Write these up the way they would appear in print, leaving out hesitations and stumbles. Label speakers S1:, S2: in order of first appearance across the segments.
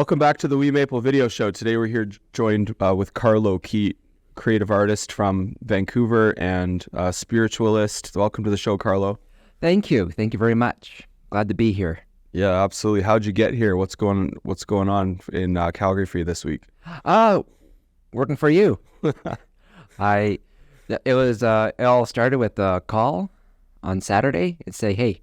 S1: Welcome back to the WeMaple video show. Today we're here joined with Karlo Keet, creative artist from Vancouver and spiritualist. Welcome to the show, Karlo.
S2: Thank you. Thank you very much. Glad to be here.
S1: Yeah, absolutely. How'd you get here? What's going on in Calgary for you this week?
S2: Working for you. It all started with a call on Saturday and say, hey,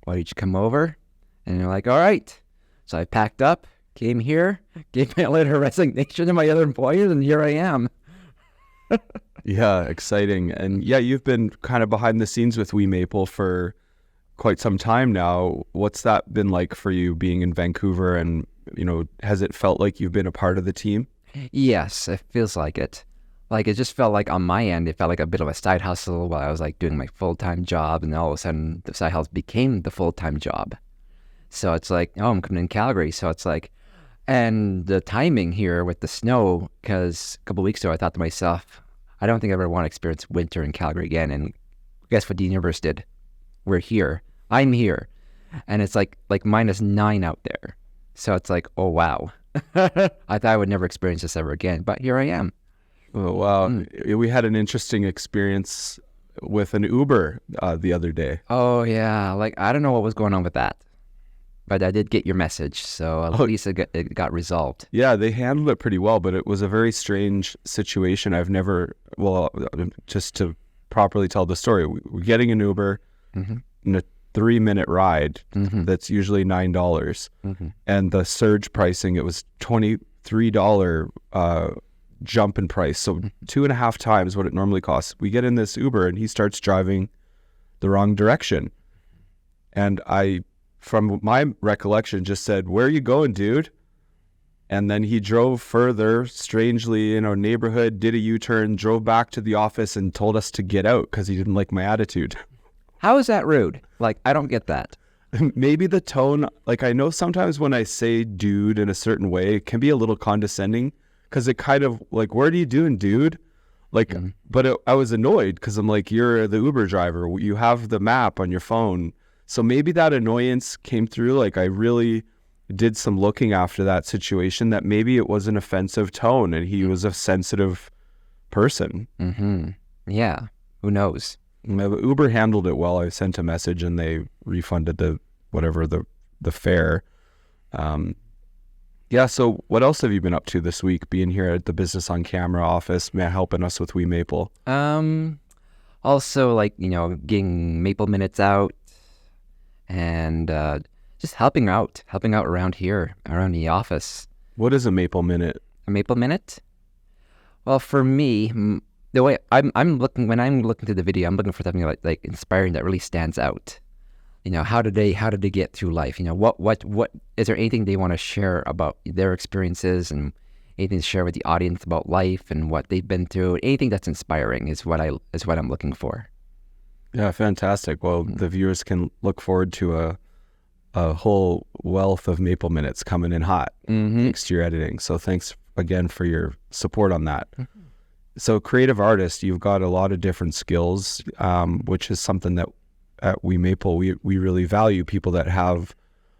S2: why don't you come over? And you're like, all right. So I packed up, came here, gave my letter of resignation to my other employers, and here I am.
S1: Yeah, exciting. And yeah, you've been kind of behind the scenes with WeMaple for quite some time now. What's that been like for you being in Vancouver? And, has it felt like you've been a part of the team?
S2: Yes, it feels like it. Like, it just felt like on my end, it felt like a bit of a side hustle while I was like doing my full-time job. And all of a sudden, the side hustle became the full-time job. So it's like, oh, I'm coming in Calgary. So it's like, and the timing here with the snow, because a couple of weeks ago, I thought to myself, I don't think I ever want to experience winter in Calgary again. And guess what the universe did? We're here. I'm here. And it's like -9 out there. So it's like, oh, wow. I thought I would never experience this ever again. But here I am.
S1: Oh, wow. We had an interesting experience with an Uber the other day.
S2: Oh, yeah. Like, I don't know what was going on with that. But I did get your message, so at least it got resolved.
S1: Yeah, they handled it pretty well, but it was a very strange situation. Just to properly tell the story, we're getting an Uber in a 3-minute ride that's usually $9. And the surge pricing, it was $23 jump in price. So 2.5 times what it normally costs. We get in this Uber and he starts driving the wrong direction. And I, from my recollection, just said, where are you going, dude? And then he drove further, strangely, in our neighborhood, did a U-turn, drove back to the office and told us to get out because he didn't like my attitude.
S2: How is that rude? Like, I don't get that.
S1: Maybe the tone, like I know sometimes when I say dude in a certain way, it can be a little condescending because it kind of like, what are you doing, dude? Like, but I was annoyed because I'm like, you're the Uber driver. You have the map on your phone. So maybe that annoyance came through. Like I really did some looking after that situation that maybe it was an offensive tone and he was a sensitive person.
S2: Yeah. Who knows?
S1: Uber handled it well. I sent a message and they refunded the fare. Yeah. So what else have you been up to this week? Being here at the Business on Camera office, helping us with WeMaple.
S2: Also, like, getting Maple Minutes out. And just helping out around here, around the office.
S1: What is a Maple Minute?
S2: A Maple Minute? Well, for me, the way I'm looking, when I'm looking through the video, I'm looking for something like inspiring that really stands out. How did they get through life? What is there anything they want to share about their experiences and anything to share with the audience about life and what they've been through? Anything that's inspiring is what I'm looking for.
S1: Yeah, fantastic. Well, the viewers can look forward to a whole wealth of Maple Minutes coming in hot thanks to your editing. So thanks again for your support on that. So creative artist, you've got a lot of different skills, which is something that at WeMaple, we really value people that have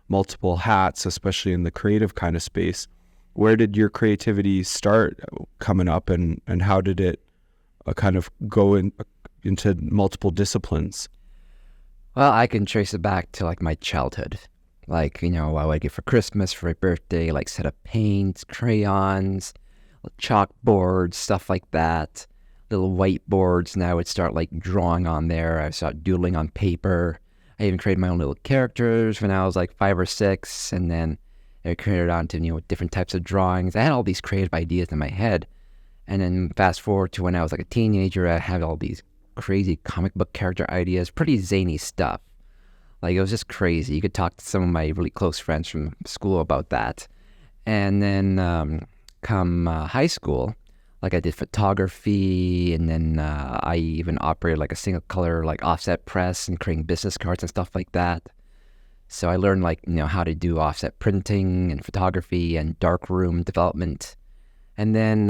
S1: multiple hats, especially in the creative kind of space. Where did your creativity start coming up and how did it kind of go into multiple disciplines?
S2: Well, I can trace it back to like my childhood. Like, what I get for Christmas, for my birthday, like set of paints, crayons, chalkboards, stuff like that. Little whiteboards, and I would start like drawing on there. I start doodling on paper. I even created my own little characters when I was like 5 or 6, and then I created onto different types of drawings. I had all these creative ideas in my head. And then fast forward to when I was like a teenager, I had all these crazy comic book character ideas, pretty zany stuff. Like, it was just crazy. You could talk to some of my really close friends from school about that. And then come high school, like I did photography, and then I even operated like a single color, like offset press and creating business cards and stuff like that. So I learned how to do offset printing and photography and darkroom development. And then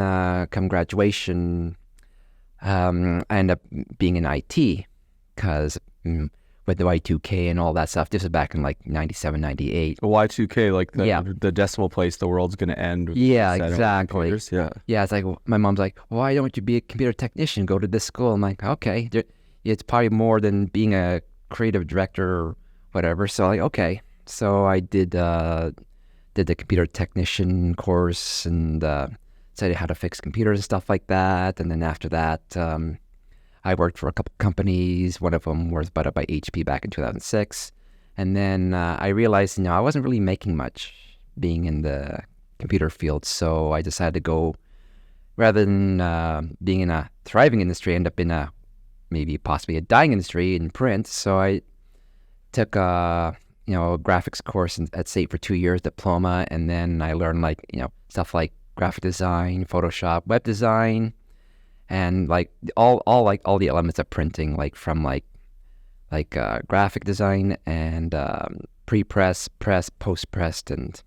S2: come graduation, I ended up being in IT because with the Y2K and all that stuff. This was back in like 97, 98.
S1: The Y2K, like
S2: Yeah.
S1: the decimal place, the world's going to end.
S2: Yeah,
S1: set on
S2: exactly.
S1: computers. Yeah.
S2: Yeah, it's like my mom's like, why don't you be a computer technician? Go to this school. I'm like, okay, it's probably more than being a creative director or whatever. So like, okay. So I did the computer technician course and studied how to fix computers and stuff like that. And then after that, I worked for a couple companies. One of them was bought up by HP back in 2006. And then I realized, I wasn't really making much being in the computer field. So I decided to go, rather than being in a thriving industry, end up in a maybe possibly a dying industry in print. So I took a graphics course at SAIT for 2 years, diploma, and then I learned stuff like graphic design, Photoshop, web design, and like all the elements of printing, like from graphic design and pre-press, press, post-press, and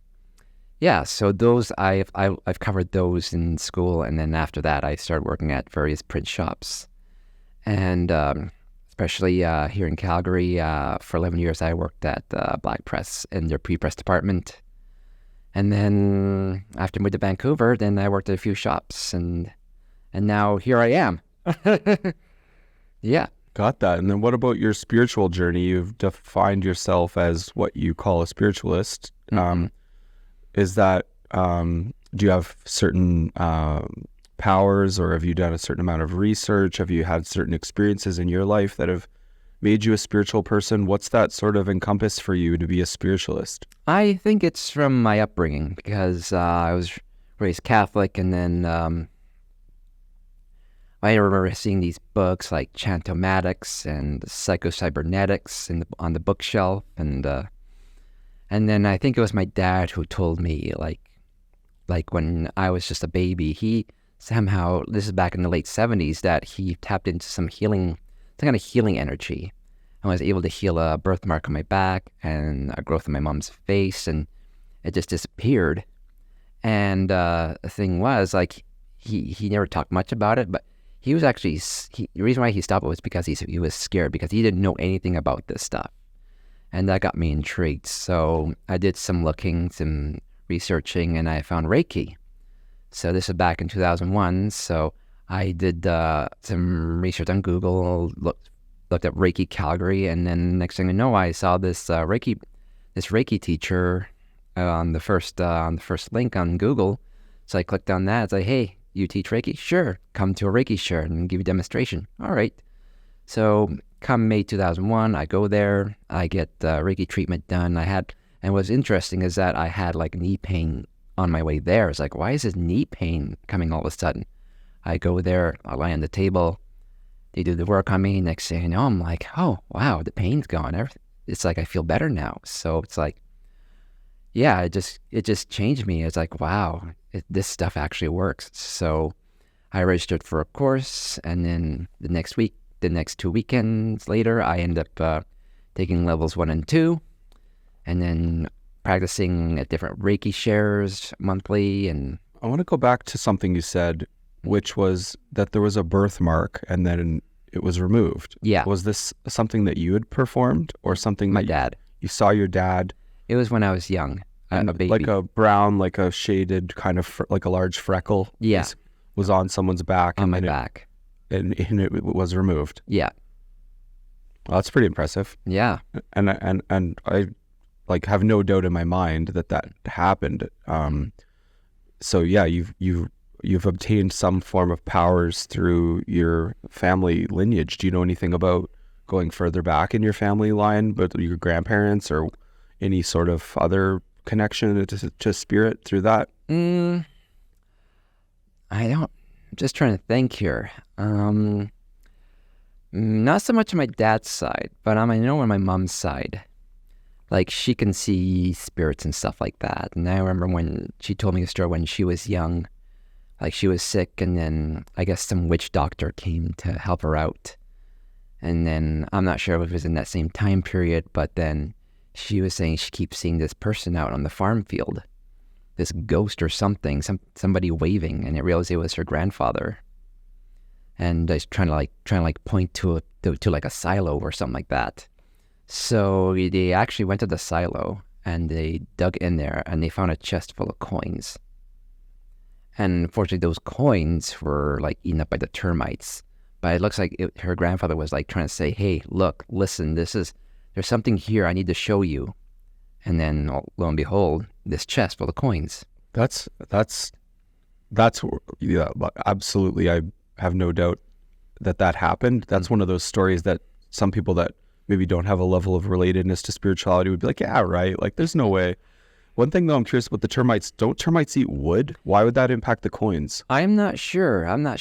S2: yeah. So those I've covered those in school, and then after that I started working at various print shops, and especially here in Calgary for 11 years I worked at Black Press in their pre-press department, and then after I moved to Vancouver, then I worked at a few shops, and now here I am. Yeah.
S1: Got that. And then what about your spiritual journey? You've defined yourself as what you call a spiritualist.
S2: Mm-hmm.
S1: Is that, do you have certain powers, or have you done a certain amount of research? Have you had certain experiences in your life that have made you a spiritual person? What's that sort of encompass for you to be a spiritualist?
S2: I think it's from my upbringing, because I was raised Catholic, and then I remember seeing these books like Chantomatics and Psycho-Cybernetics on the bookshelf, and then I think it was my dad who told me, like when I was just a baby, he somehow, this is back in the late 70s, that he tapped into some kind of healing energy, and was able to heal a birthmark on my back and a growth in my mom's face, and it just disappeared. And the thing was, like, he never talked much about it, but he was actually, the reason why he stopped it was because he was scared, because he didn't know anything about this stuff. And that got me intrigued. So I did some looking, some researching, and I found Reiki. So this was back in 2001. So I did some research on Google, looked up Reiki Calgary, and then next thing I know, I saw this Reiki teacher on the first link on Google. So I clicked on that. It's like, hey, you teach Reiki? Sure. Come to a Reiki show and give you a demonstration. All right. So come May 2001, I go there. I get Reiki treatment done. And what's interesting is that I had like knee pain on my way there. It's like, why is this knee pain coming all of a sudden? I go there, I lie on the table. They do the work on me. Next thing you know, I'm like, oh, wow, the pain's gone. It's like I feel better now. So it's like, yeah, it just changed me. It's like, wow, this stuff actually works. So I registered for a course, and then the next 2 weekends later, I end up taking levels 1 and 2, and then practicing at different Reiki shares monthly. And
S1: I want to go back to something you said, which was that there was a birthmark and then it was removed.
S2: Yeah.
S1: Was this something that you had performed, or something
S2: my dad?
S1: You saw your dad?
S2: It was when I was young, a baby.
S1: Like a brown, like a shaded kind of, like a large freckle.
S2: Yeah.
S1: Was on someone's back.
S2: On my back.
S1: And it was removed.
S2: Yeah.
S1: Well, that's pretty impressive.
S2: Yeah.
S1: And I like have no doubt in my mind that happened. So yeah, you've obtained some form of powers through your family lineage. Do you know anything about going further back in your family line, but your grandparents, or any sort of other connection to spirit through that?
S2: I don't. I'm just trying to think here. Not so much on my dad's side, but I know on my mom's side, like, she can see spirits and stuff like that. And I remember when she told me a story when she was young, like she was sick, and then I guess some witch doctor came to help her out. And then I'm not sure if it was in that same time period, but then she was saying she keeps seeing this person out on the farm field, this ghost or something, somebody waving, and I realized it was her grandfather. And I was trying to point to like a silo or something like that. So they actually went to the silo and they dug in there and they found a chest full of coins. And unfortunately, those coins were like eaten up by the termites. But it looks like her grandfather was like trying to say, "Hey, look, listen, there's something here I need to show you." And then lo and behold, this chest full of coins.
S1: That's yeah, absolutely. I have no doubt that happened. That's one of those stories that some people that maybe don't have a level of relatedness to spirituality would be like, yeah, right. Like, there's no way. One thing though, I'm curious about the termites. Don't termites eat wood? Why would that impact the coins?
S2: I'm not sure. I'm not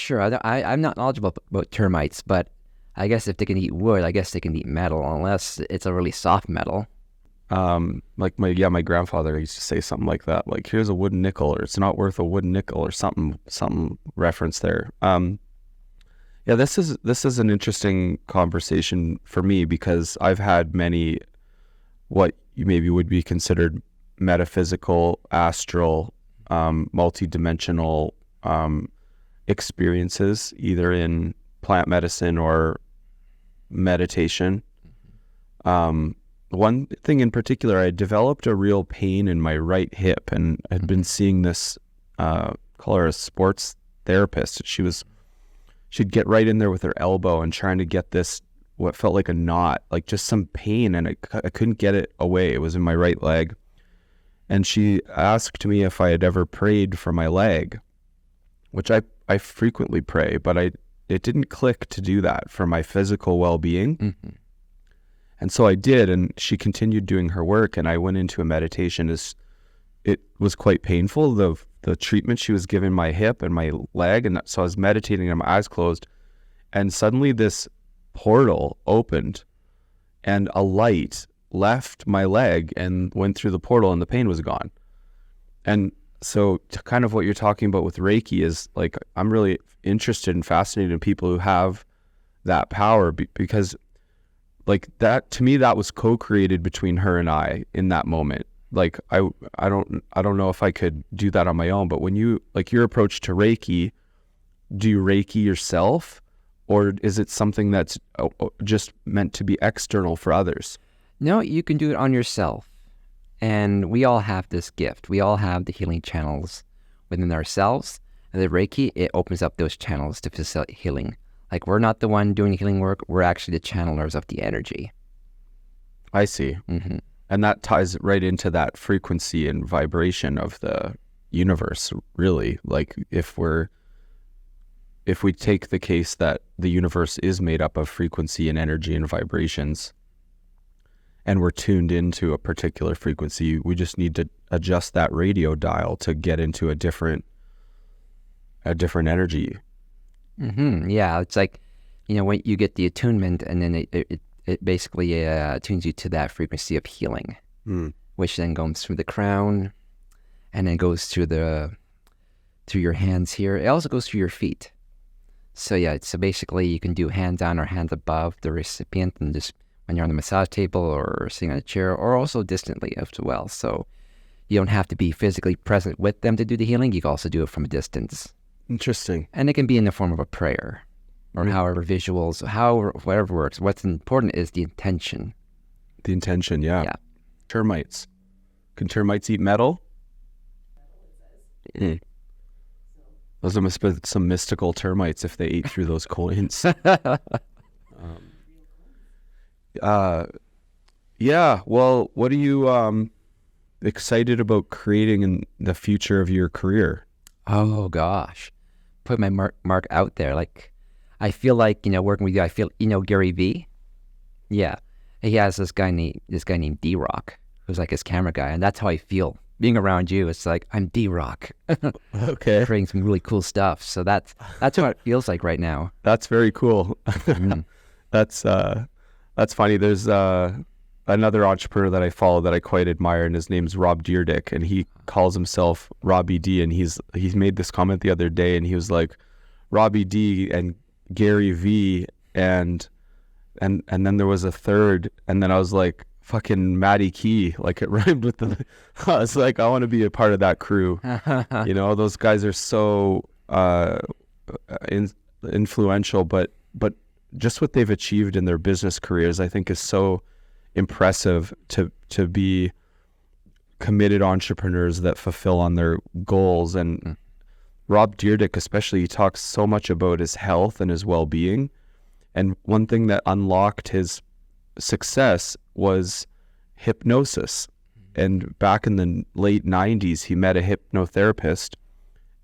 S2: knowledgeable about termites, but I guess if they can eat wood, I guess they can eat metal, unless it's a really soft metal.
S1: Like my grandfather used to say something like that. Like, here's a wooden nickel, or it's not worth a wooden nickel, or something reference there. Yeah, this is an interesting conversation for me because I've had many what you maybe would be considered metaphysical, astral, multidimensional experiences, either in plant medicine or meditation. One thing in particular, I developed a real pain in my right hip, and I'd been seeing this, call her a sports therapist. She'd get right in there with her elbow and trying to get this, what felt like a knot, like just some pain, and I couldn't get it away. It was in my right leg. And she asked me if I had ever prayed for my leg, which I frequently pray, but it didn't click to do that for my physical well-being. Mm-hmm. And so I did, and she continued doing her work, and I went into a meditation. It was quite painful, the treatment she was giving my hip and my leg, and so I was meditating and my eyes closed, and suddenly this portal opened, and a light left my leg and went through the portal, and the pain was gone. And so kind of what you're talking about with Reiki is, like, I'm really interested and fascinated in people who have that power, because like that, to me, that was co-created between her and I in that moment. Like, I don't know if I could do that on my own, but when you, like, your approach to Reiki, do you Reiki yourself, or is it something that's just meant to be external for others?
S2: No, you can do it on yourself. And we all have this gift. We all have the healing channels within ourselves. And the Reiki, it opens up those channels to facilitate healing. Like, we're not the one doing the healing work. We're actually the channelers of the energy.
S1: I see. Mm-hmm. And that ties right into that frequency and vibration of the universe, really. Like, if we take the case that the universe is made up of frequency and energy and vibrations, and we're tuned into a particular frequency, we just need to adjust that radio dial to get into a different energy.
S2: Mm-hmm. Yeah, it's like, when you get the attunement, and then it basically attunes you to that frequency of healing, which then goes through the crown, and then goes through your hands here. It also goes through your feet. So yeah, so basically you can do hands down or hands above the recipient, and just when you're on the massage table or sitting on a chair, or also distantly as well. So you don't have to be physically present with them to do the healing. You can also do it from a distance.
S1: Interesting.
S2: And it can be in the form of a prayer, or however visuals, whatever works. What's important is the intention.
S1: The intention, yeah.
S2: Yeah.
S1: Termites. Can termites eat metal? Mm. Those must be some mystical termites if they ate through those coins. Yeah. Well, what are you excited about creating in the future of your career?
S2: Oh gosh, put my mark out there. Like, I feel like, working with you, I feel, Gary V. Yeah, he has this guy named D-Rock, who's like his camera guy, and that's how I feel being around you. It's like, I'm D-Rock.
S1: Okay.
S2: Creating some really cool stuff. So that's what it feels like right now.
S1: That's very cool. Mm. That's funny. There's another entrepreneur that I follow that I quite admire, and his name's Rob Deerdick, and he calls himself Robbie D. And he's made this comment the other day, and he was like, Robbie D and Gary V, and then there was a third, and then I was like, fucking Matty Key, like it rhymed with the. I was like, I want to be a part of that crew. Those guys are so influential, but just what they've achieved in their business careers, I think, is so impressive to be committed entrepreneurs that fulfill on their goals. And Rob Dyrdek especially, he talks so much about his health and his well-being. And one thing that unlocked his success was hypnosis. And back in the late 90s, he met a hypnotherapist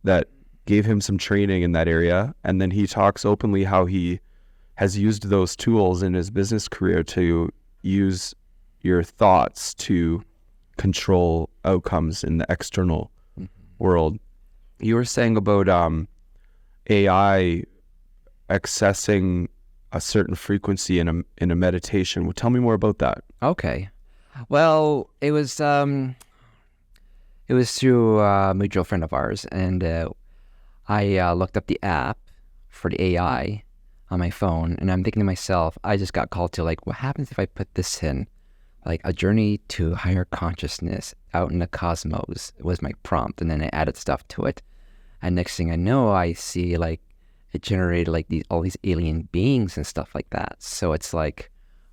S1: that gave him some training in that area. And then he talks openly how he has used those tools in his business career to use your thoughts to control outcomes in the external world. You were saying about AI accessing a certain frequency in a meditation. Well, tell me more about that.
S2: Okay. Well, it was through a mutual friend of ours, and I looked up the app for the AI on my phone, and I'm thinking to myself, I just got called to like, what happens if I put this in? Like a journey to higher consciousness out in the cosmos was my prompt, and then I added stuff to it. And next thing I know, I see like it generated like all these alien beings and stuff like that. So it's like,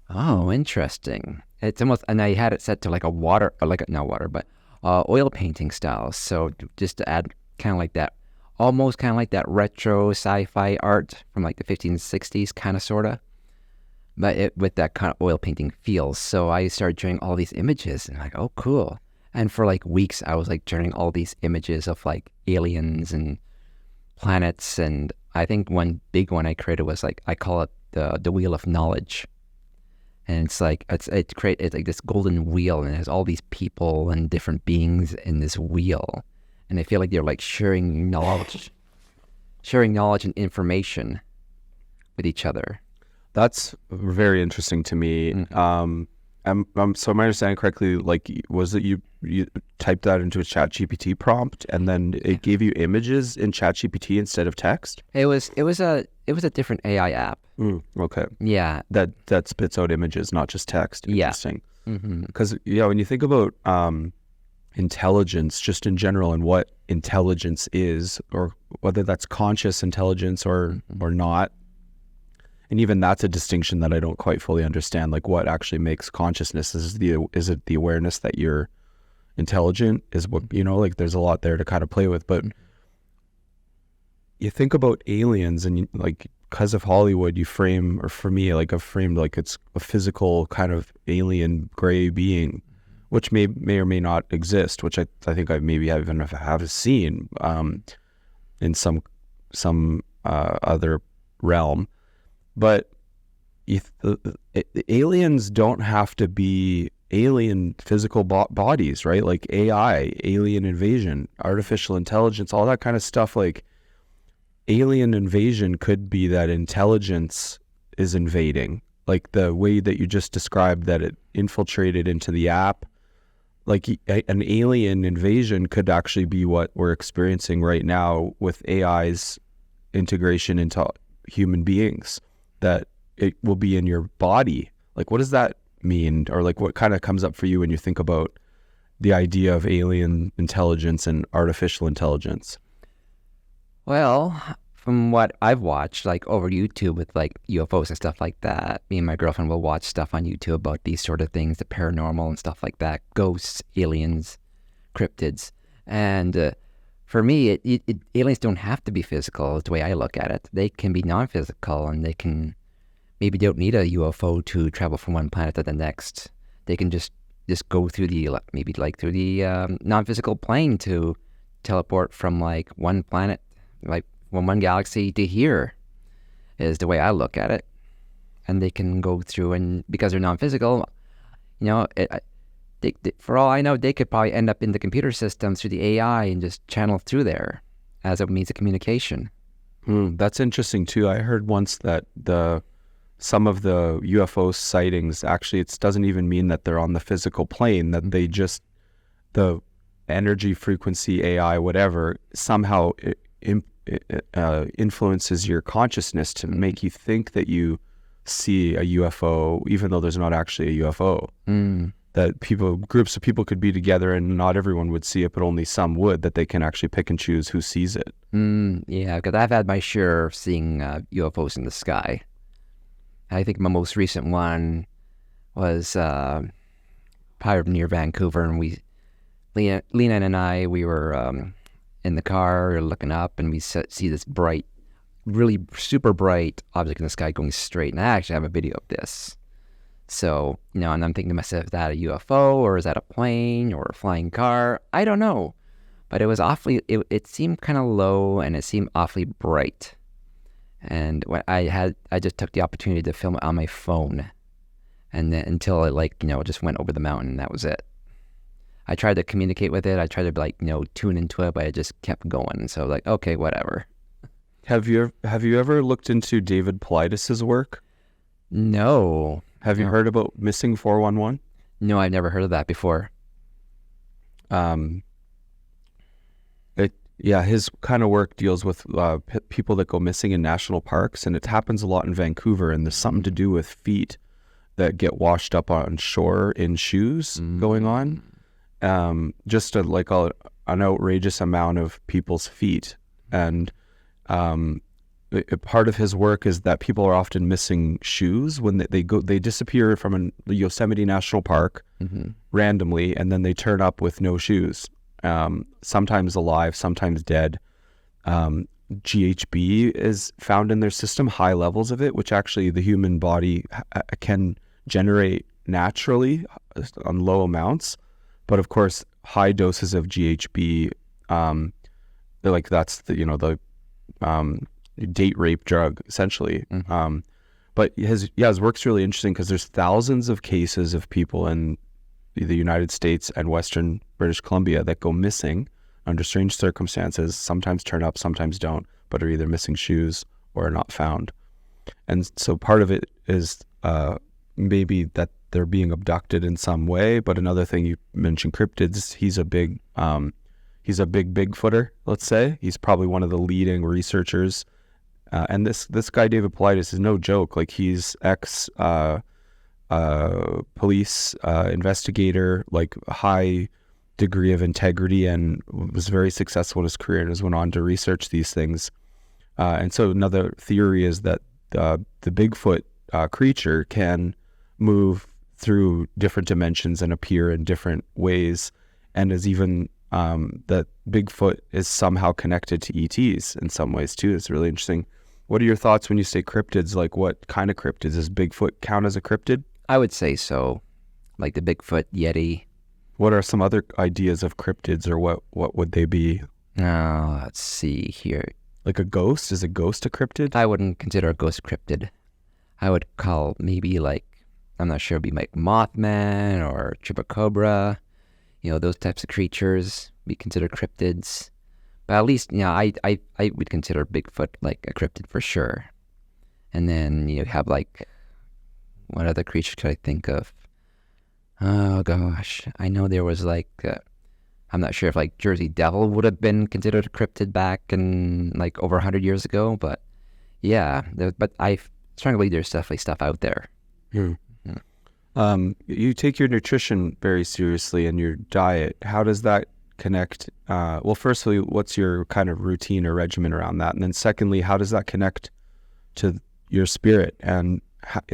S2: oh, interesting. It's almost, and I had it set to like a water, or like not water, but oil painting style. So just to add kind of like that, almost kind of like that retro sci-fi art from like the 1560s, kind of sorta. But with that kind of oil painting feel. So I started journaling all these images and like, oh, cool. And for like weeks, I was like journaling all these images of like aliens and planets. And I think one big one I created was like, I call it the Wheel of Knowledge. And it's like, it's like this golden wheel, and it has all these people and different beings in this wheel. And I feel like they're like sharing knowledge and information with each other.
S1: That's very interesting to me. Mm-hmm. So am I understanding correctly, like, was it you typed that into a ChatGPT prompt and then it gave you images in ChatGPT instead of text?
S2: It was a different AI app.
S1: Okay.
S2: Yeah.
S1: That spits out images, not just text. Interesting. Because when you think about intelligence just in general and what intelligence is, or whether that's conscious intelligence or not, and even that's a distinction that I don't quite fully understand. Like, what actually makes consciousness? Is it the awareness that you're intelligent? Is what, like, there's a lot there to kind of play with. But you think about aliens, and like, because of Hollywood, you frame, or for me, like, I've framed like it's a physical kind of alien gray being, which may or may not exist, which I think I maybe have seen in some other realm. But aliens don't have to be alien physical bodies, right? Like AI, alien invasion, artificial intelligence, all that kind of stuff. Like, alien invasion could be that intelligence is invading, like the way that you just described, that it infiltrated into the app. Like, an alien invasion could actually be what we're experiencing right now with AI's integration into human beings, that it will be in your body. Like, what does that mean? Or like, what kind of comes up for you when you think about the idea of alien intelligence and artificial intelligence?
S2: Well, from what I've watched, like over YouTube with like UFOs and stuff like that, me and my girlfriend will watch stuff on YouTube about these sort of things, the paranormal and stuff like that, ghosts, aliens, cryptids. And for me, aliens don't have to be physical, is the way I look at it. They can be non-physical, and they don't need a UFO to travel from one planet to the next. They can just go through the non-physical plane to teleport from like one planet, like from one galaxy to here, is the way I look at it. And they can go through, and because they're non-physical, for all I know, they could probably end up in the computer systems through the AI and just channel through there as a means of communication.
S1: That's interesting too. I heard once that some of the UFO sightings, actually, it doesn't even mean that they're on the physical plane, that they just, the energy, frequency, AI, whatever, somehow influences your consciousness to make you think that you see a UFO, even though there's not actually a UFO. That groups of people could be together and not everyone would see it, but only some would, that they can actually pick and choose who sees it.
S2: Yeah, because I've had my share of seeing UFOs in the sky. I think my most recent one was probably near Vancouver, and Lena and I, we were in the car looking up, and we see this bright, really super bright object in the sky going straight. And I actually have a video of this. So, and I'm thinking to myself, is that a UFO, or is that a plane or a flying car? I don't know. But it was it seemed kind of low, and it seemed awfully bright. And what I just took the opportunity to film it on my phone. And then until it just went over the mountain, and that was it. I tried to communicate with it. I tried to tune into it, but it just kept going. So okay, whatever.
S1: Have you ever looked into David Paulides' work?
S2: No.
S1: Have you heard about Missing 411?
S2: No, I've never heard of that before.
S1: His kind of work deals with people that go missing in national parks, and it happens a lot in Vancouver, and there's something to do with feet that get washed up on shore in shoes going on. Just an outrageous amount of people's feet. And part of his work is that people are often missing shoes when they disappear from the Yosemite National Park randomly, and then they turn up with no shoes. Sometimes alive, sometimes dead. GHB is found in their system, high levels of it, which actually the human body can generate naturally on low amounts. But of course, high doses of GHB, that's the date rape drug essentially. But his work's really interesting because there's thousands of cases of people in the United States and Western British Columbia that go missing under strange circumstances, sometimes turn up, sometimes don't, but are either missing shoes or are not found. And so part of it is maybe that they're being abducted in some way, but another thing, you mentioned cryptids. He's a big Bigfooter, let's say. He's probably one of the leading researchers. And this guy, David Paulides, is no joke. He's police investigator, high degree of integrity, and was very successful in his career and has went on to research these things. And so another theory is that the Bigfoot creature can move through different dimensions and appear in different ways, and is even that Bigfoot is somehow connected to ETs in some ways too. It's really interesting. What are your thoughts when you say cryptids? What kind of cryptids? Does Bigfoot count as a cryptid?
S2: I would say so. Like the Bigfoot, Yeti.
S1: What are some other ideas of cryptids, or what would they be?
S2: Let's see here.
S1: Like a ghost? Is a ghost a cryptid?
S2: I wouldn't consider a ghost cryptid. I would call maybe I'm not sure, it'd be like Mothman or Chupacabra. Those types of creatures be considered cryptids. But at least, I would consider Bigfoot like a cryptid for sure. And then you have what other creatures could I think of? Oh gosh, I know there was I'm not sure if Jersey Devil would have been considered a cryptid back in over 100 years ago, but yeah, but I strongly believe there's definitely stuff out there.
S1: You take your nutrition very seriously and your diet. How does that connect? Well, firstly, what's your kind of routine or regimen around that? And then secondly, how does that connect to your spirit and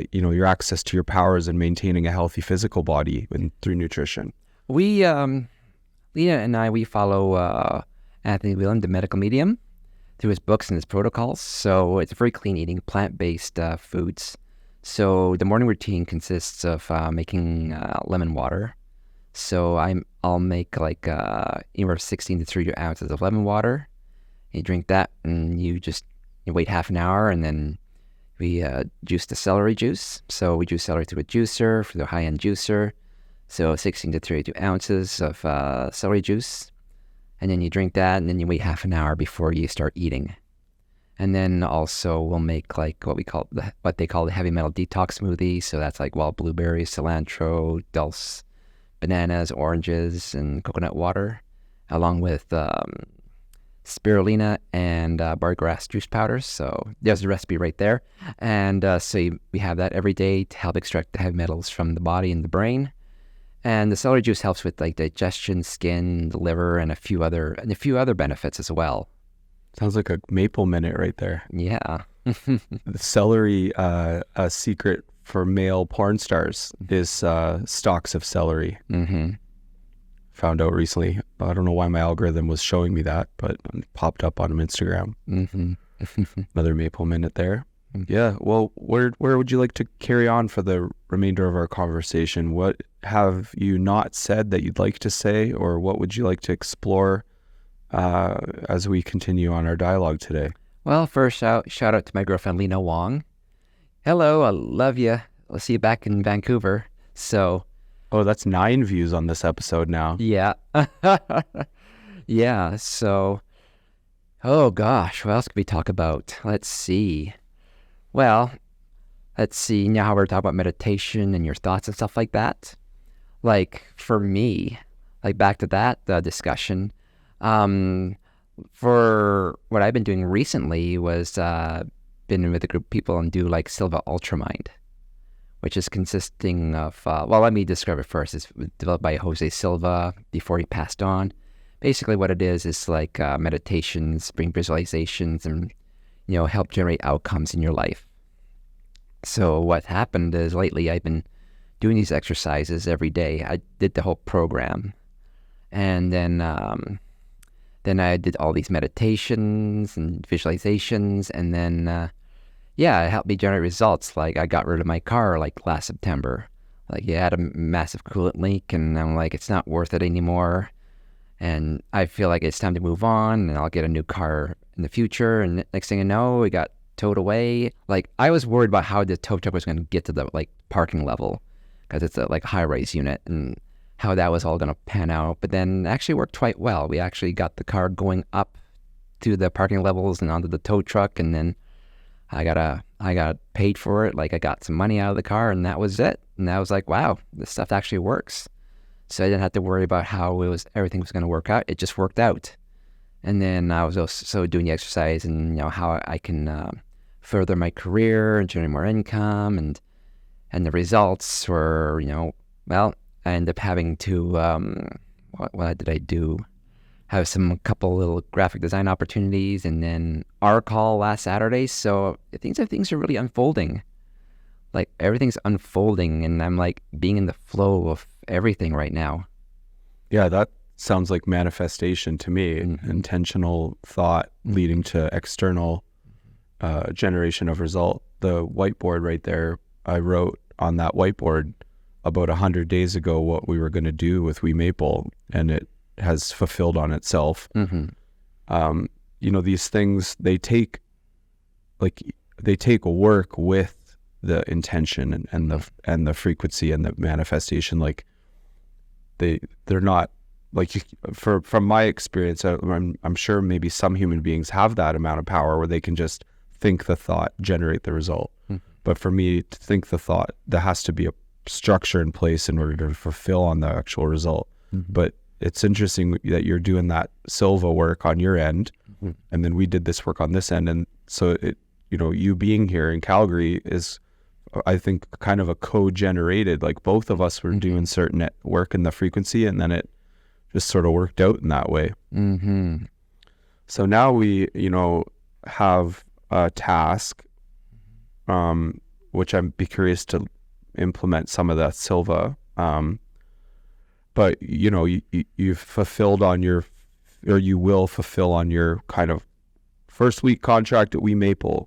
S1: your access to your powers and maintaining a healthy physical body through nutrition?
S2: We, Leah and I, we follow Anthony Whelan, the medical medium, through his books and his protocols. So it's very clean eating, plant-based foods. So the morning routine consists of making lemon water. So I'll make anywhere 16 to 30 ounces of lemon water. You drink that, and you wait half an hour, and then we juice the celery juice. So we juice celery through a juicer, through a high-end juicer. So 16 to 32 ounces of celery juice. And then you drink that, and then you wait half an hour before you start eating. And then also we'll make what they call the heavy metal detox smoothie. So that's wild blueberries, cilantro, dulse, bananas, oranges, and coconut water, along with spirulina and bargrass juice powders. So there's the recipe right there. And we have that every day to help extract the heavy metals from the body and the brain. And the celery juice helps with digestion, skin, the liver, and a few other benefits as well.
S1: Sounds like a maple minute right there.
S2: Yeah.
S1: The celery, a secret for male porn stars is stalks of celery. Found out recently. I don't know why my algorithm was showing me that, but it popped up on Instagram. Another Maple Minute there. Yeah. Well, where would you like to carry on for the remainder of our conversation? What have you not said that you'd like to say, or what would you like to explore as we continue on our dialogue today?
S2: Well, first shout out to my girlfriend Lena Wong. Hello, I love you. I'll see you back in Vancouver. So,
S1: oh, that's 9 views on this episode now.
S2: Yeah. Yeah. So, oh gosh, what else could we talk about? Let's see. Well, let's see. Now we're talking about meditation and your thoughts and stuff like that. Like for me, like back to that discussion. For what I've been doing recently was been with a group of people and do like Silva Ultramind, which is consisting of, well, let me describe it first. It's developed by Jose Silva before he passed on. Basically what it is like meditations, bring visualizations, and, help generate outcomes in your life. So what happened is lately I've been doing these exercises every day. I did the whole program. And then I did all these meditations and visualizations, and then, it helped me generate results. Like I got rid of my car like last September. Like it had a massive coolant leak, and I'm like, it's not worth it anymore. And I feel like it's time to move on, and I'll get a new car in the future. And next thing I know, it got towed away. Like I was worried about how the tow truck was going to get to the like parking level, because it's a like high-rise unit, and how that was all going to pan out. But then it actually worked quite well. We actually got the car going up to the parking levels and onto the tow truck, and then I got paid for it. Like I got some money out of the car, and that was it. And I was like, wow, this stuff actually works. So I didn't have to worry about how everything was going to work out. It just worked out. And then I was also doing the exercise and how I can further my career and generate more income, and the results were well, I ended up having to what did I do? Have a couple little graphic design opportunities, and then our call last Saturday. So things are really unfolding. Like everything's unfolding, and I'm like being in the flow of everything right now.
S1: Yeah, that sounds like manifestation to me. Intentional thought leading to external generation of result. The whiteboard right there, I wrote on that whiteboard about 100 days ago what we were going to do with WeMaple, and it has fulfilled on itself. These things, they take work with the intention and the frequency and the manifestation. Like they're not like, from my experience, I'm sure maybe some human beings have that amount of power where they can just think the thought, generate the result. But for me to think the thought, there has to be a structure in place in order to fulfill on the actual result. But it's interesting that you're doing that Silva work on your end, and then we did this work on this end. And so you being here in Calgary is, I think, kind of a co-generated, like both of us were doing certain work in the frequency, and then it just sort of worked out in that way. So now we, have a task, which I'd be curious to implement some of that Silva. But you've fulfilled on your, or you will fulfill on your kind of first week contract at WeMaple,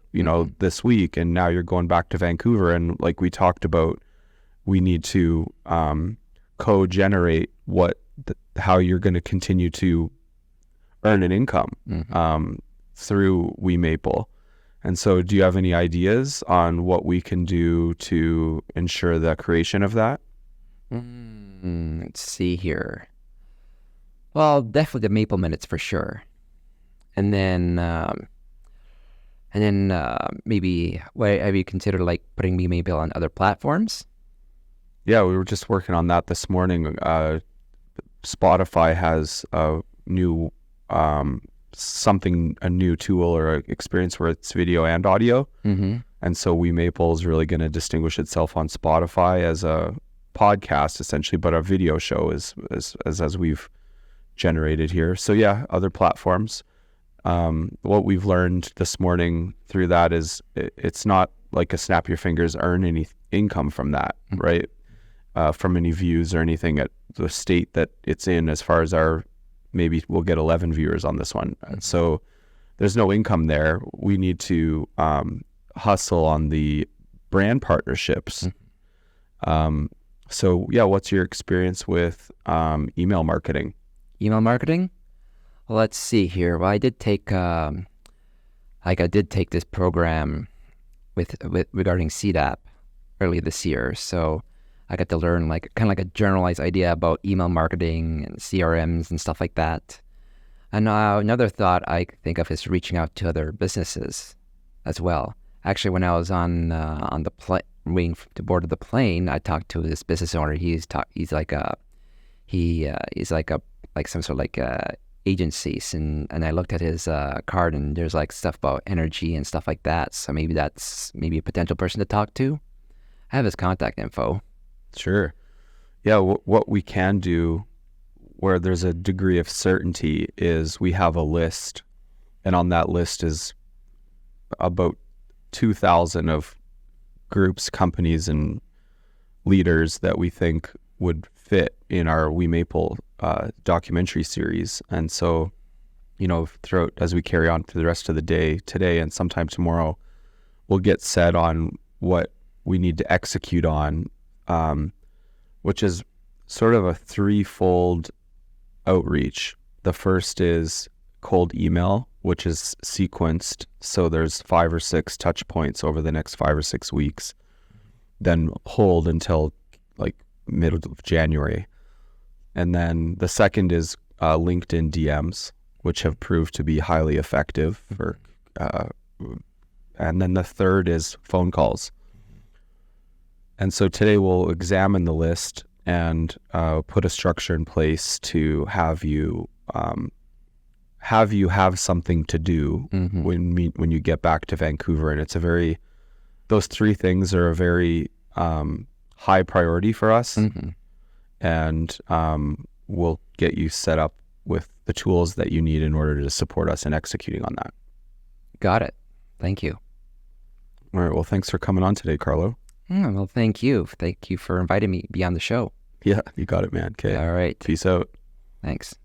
S1: this week, and now you're going back to Vancouver, and like we talked about, we need to co-generate how you're going to continue to earn an income through WeMaple. And so do you have any ideas on what we can do to ensure the creation of that?
S2: Let's see here. Well, definitely the Maple Minutes for sure. And then maybe, have you considered like putting WeMaple on other platforms?
S1: Yeah, we were just working on that this morning. Spotify has a new a new tool or experience where it's video and audio. And so WeMaple is really going to distinguish itself on Spotify as a podcast essentially, but a video show as we've generated here. So yeah, other platforms. What we've learned this morning through that is it's not like a snap your fingers, earn income from that, right? From any views or anything at the state that it's in, as far as maybe we'll get 11 viewers on this one. So there's no income there. We need to hustle on the brand partnerships. So yeah, what's your experience with email marketing?
S2: Email marketing? Well, let's see here. Well, I did take this program with regarding CDAP early this year. So I got to learn kind of like a generalized idea about email marketing and CRMs and stuff like that. And another thought I think of is reaching out to other businesses as well. Actually, when I was on the plane, waiting to board the plane, I talked to this business owner. He's like some sort of like agencies, and I looked at his card, and there's like stuff about energy and stuff like that. So maybe that's a potential person to talk to. I have his contact info.
S1: Sure. Yeah. What we can do, where there's a degree of certainty, is we have a list, and on that list is about 2,000 of groups, companies, and leaders that we think would fit in our WeMaple documentary series. And so, throughout, as we carry on for the rest of the day today and sometime tomorrow, we'll get set on what we need to execute on, which is sort of a threefold outreach. The first is cold email, which is sequenced. So there's 5 or 6 touch points over the next 5 or 6 weeks, then hold until like middle of January. And then the second is LinkedIn DMs, which have proved to be highly effective and then the third is phone calls. And so today we'll examine the list and put a structure in place to have you have something to do when you get back to Vancouver. And those 3 things are a very high priority for us. And we'll get you set up with the tools that you need in order to support us in executing on that.
S2: Got it. Thank you.
S1: All right. Well, thanks for coming on today, Karlo.
S2: Well, thank you. Thank you for inviting me to be on the show.
S1: Yeah, you got it, man. Okay.
S2: All right.
S1: Peace out.
S2: Thanks.